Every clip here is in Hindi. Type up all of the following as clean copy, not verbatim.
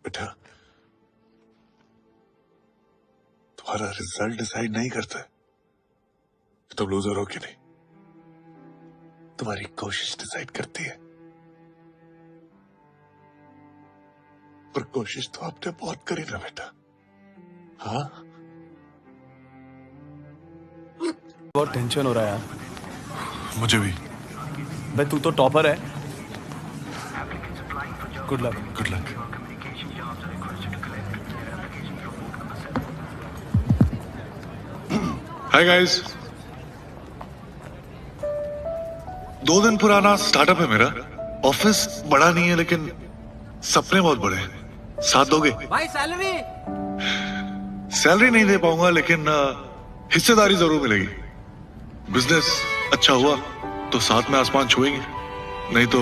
बेटा, तुम्हारा रिजल्ट डिसाइड नहीं करता है तुम लूजर हो कि नहीं, तुम्हारी कोशिश डिसाइड करती है। पर कोशिश तो आपने बहुत करी ना बेटा। हाँ, बहुत टेंशन हो रहा है यार। मुझे भी। भाई तू तो टॉपर है। Good luck. Good luck. Hi guys, 2 दिन पुराना स्टार्टअप है मेरा। ऑफिस बड़ा नहीं है लेकिन सपने बहुत बड़े हैं। साथ दोगे? भाई सैलरी नहीं दे पाऊंगा लेकिन हिस्सेदारी जरूर मिलेगी। बिजनेस अच्छा हुआ तो साथ में आसमान छुएंगे, नहीं तो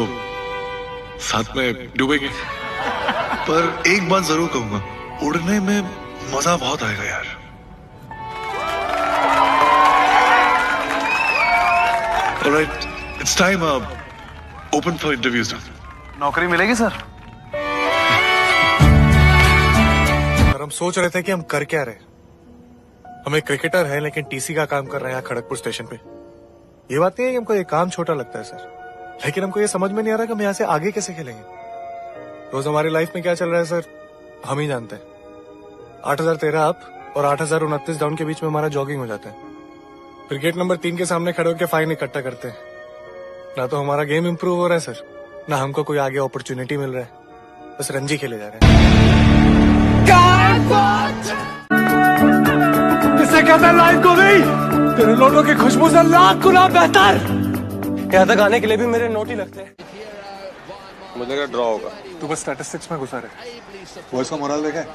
साथ में डूबेंगे। पर एक बात जरूर कहूंगा, उड़ने में मजा बहुत आएगा यार। Alright, it's time open for interviews now. नौकरी मिलेगी सर? सर हम सोच रहे थे कि हम कर क्या रहे। हम एक क्रिकेटर हैं लेकिन टीसी का काम कर रहे हैं यहाँ खड़गपुर स्टेशन पे। ये बात नहीं है कि हमको ये काम छोटा लगता है सर, लेकिन हमको ये समझ में नहीं आ रहा कि हम यहाँ से आगे कैसे खेलेंगे। रोज हमारी लाइफ में क्या चल रहा है सर, हम ही जानते हैं। 8013 अप और 8029 डाउन के बीच में हमारा जॉगिंग हो जाता है। फिर गेट नंबर 3 के सामने खड़े होकर फाइन इकट्ठा करते हैं। ना तो हमारा गेम इंप्रूव हो रहा है सर, ना हमको कोई आगे अपॉर्चुनिटी मिल रहा है। बस रणजी खेले जा रहे हैं। किससे कहता है लाइफ को भी तेरे नोटों की खुशबू से लाख गुना बेहतर। यहाँ तक आने के लिए भी मेरे नोट ही लगते हैं। मुझे क्या ड्रॉ होगा? तू बस स्टैटिस्टिक्स में घुसा रहे। बॉयज का मोरल देखा है,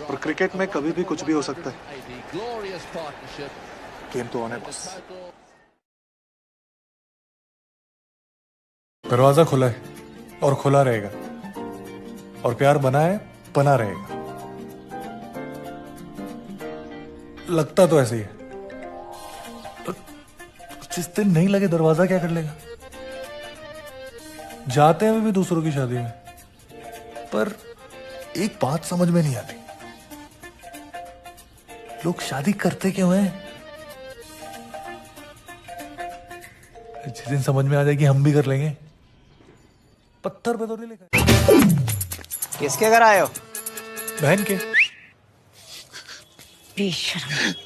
और क्रिकेट में कभी भी कुछ भी हो सकता है। गेम तो ऑन है बस। दरवाजा खुला है और खुला रहेगा, और प्यार बना है बना रहेगा। लगता तो ऐसे ही है, तो जिस दिन नहीं लगे दरवाजा क्या कर लेगा। जाते हैं भी दूसरों की शादी में, पर एक बात समझ में नहीं आती, लोग शादी करते क्यों हैं। जिस दिन समझ में आ जाएगी हम भी कर लेंगे। पत्थर पे तो नहीं लिखा। किसके घर आए हो? बहन के।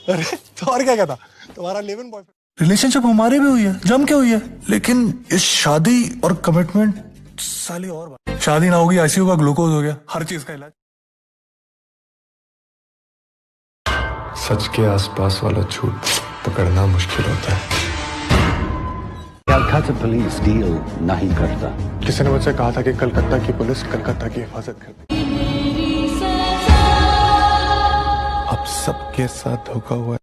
अरे तो और क्या कहता, तुम्हारा लिव इन बॉयफ्रेंड। रिलेशनशिप हमारे भी हुई है, जम के हुई है, लेकिन इस शादी और कमिटमेंट साली और बात। शादी ना होगी आईसीयू का ग्लूकोज हो गया, हर चीज का इलाज। सच के आसपास वाला झूठ पकड़ना मुश्किल होता है। कलकत्ता पुलिस डील नहीं करता। किसी ने मुझसे कहा था कि कलकत्ता की पुलिस कलकत्ता की हिफाजत करती। अब सबके साथ धोखा हुआ है।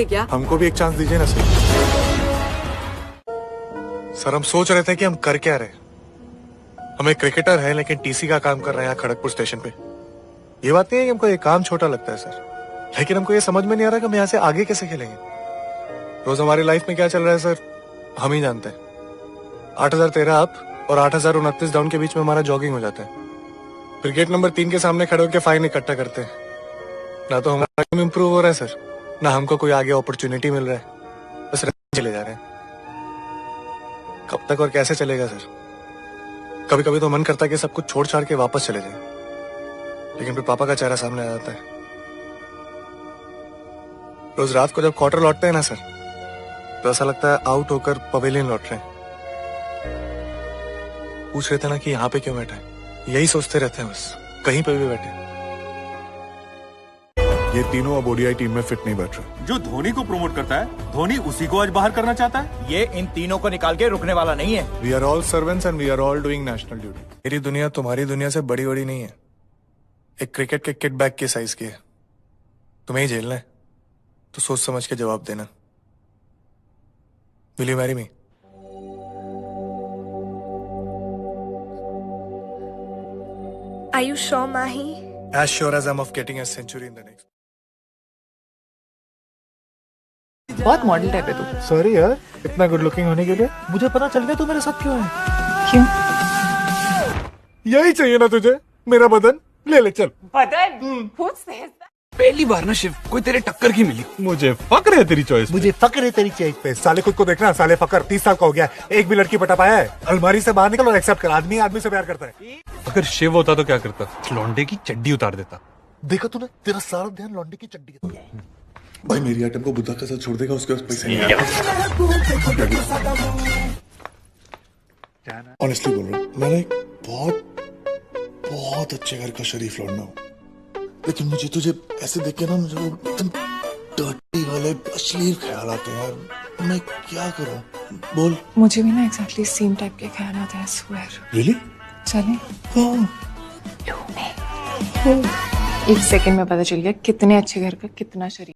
क्या? हमको भी एक चांस दीजिए ना सर। सर हम सोच रहे थे कि हम कर क्या रहे। हम एक क्रिकेटर हैं लेकिन टीसी का काम कर रहे हैं यहाँ खड़गपुर स्टेशन पे। ये बात नहीं है कि हमको ये काम छोटा लगता है सर, लेकिन हमको ये समझ में नहीं आ रहा कि हम यहाँ से आगे कैसे खेलेंगे। रोज हमारी लाइफ में क्या चल रहा है सर, हम ही जानते हैं। 8013 अप और 8029 डाउन के बीच में हमारा जॉगिंग हो जाता है। फिर गेट नंबर 3 के सामने खड़े होकर फाइन इकट्ठा करते हैं। ना तो हमारा गेम इंप्रूव हो रहा है सर, ना हमको कोई आगे अपॉर्चुनिटी मिल रहा है। बस चले जा रहे हैं। कब तक और कैसे चलेगा सर। कभी कभी तो मन करता है कि सब कुछ छोड़ छाड़ के वापस चले जाए, लेकिन फिर पापा का चेहरा सामने आ जाता है। रोज रात को जब क्वार्टर लौटते हैं ना सर, तो ऐसा लगता है आउट होकर पवेलियन लौट रहे हैं। पूछ रहे थे ना कि यहाँ पे क्यों बैठे हैं, यही सोचते रहते हैं बस, कहीं पे भी बैठे। ये तीनों अब ओडीआई टीम में फिट नहीं बैठ रहे। जो धोनी को प्रमोट करता है, धोनी उसी को आज बाहर करना चाहता है। ये इन तीनों को निकाल के रुकने वाला नहीं है। We are all servants and we are all doing national duty. मेरी दुनिया तुम्हारी दुनिया से बड़ी बड़ी नहीं है, एक क्रिकेट के किट बैग के साइज की है। तुम्हें ही झेलना है तो सोच समझ के जवाब देना। Will you marry me? Are you sure, Mahi? As sure as I'm of getting a century in the next. बहुत मॉडल टाइप है तू। सॉरी यार, इतना गुड लुकिंग होने के लिए मुझे पता चल गया तू मेरे साथ क्यों है। क्यों? यही चाहिए ना तुझे, मेरा बदन ले ले चल। बदन? Who says that? पहली बार ना शिव कोई तेरे टक्कर की मिली। मुझे फक्र है तेरी चॉइस, मुझे फक्र है तेरी चॉइस पे। साले खुद को देखना, साले फकर 30 साल का हो गया, एक भी लड़की पटा पाया है। अलमारी से बाहर निकल और एक्सेप्ट कर, आदमी आदमी से प्यार करता है। अगर शिव होता तो क्या करता? लौंडे की चड्डी उतार देता। देखा तूने, तेरा सारा ध्यान लौंडे की चड्डी पे है। भाई मेरी आइटम को बुद्धा के साथ छोड़ देगा, उसके पास पैसे नहीं है। ऑनेस्टली बोल रहा हूँ, मैं एक बहुत अच्छे घर का शरीफ लौंडा हूँ, लेकिन मुझे तुझे ऐसे देख के ना मुझे वो एकदम डर्टी वाले अश्लील ख्याल आते हैं यार। मैं क्या करूँ बोल। मुझे भी ना एग्जैक्टली सेम टाइप के ख्याल आते हैं। स्वेयर। रियली? चले हाँ। एक सेकंड में पता चल गया कितने अच्छे घर का कितना शरीर।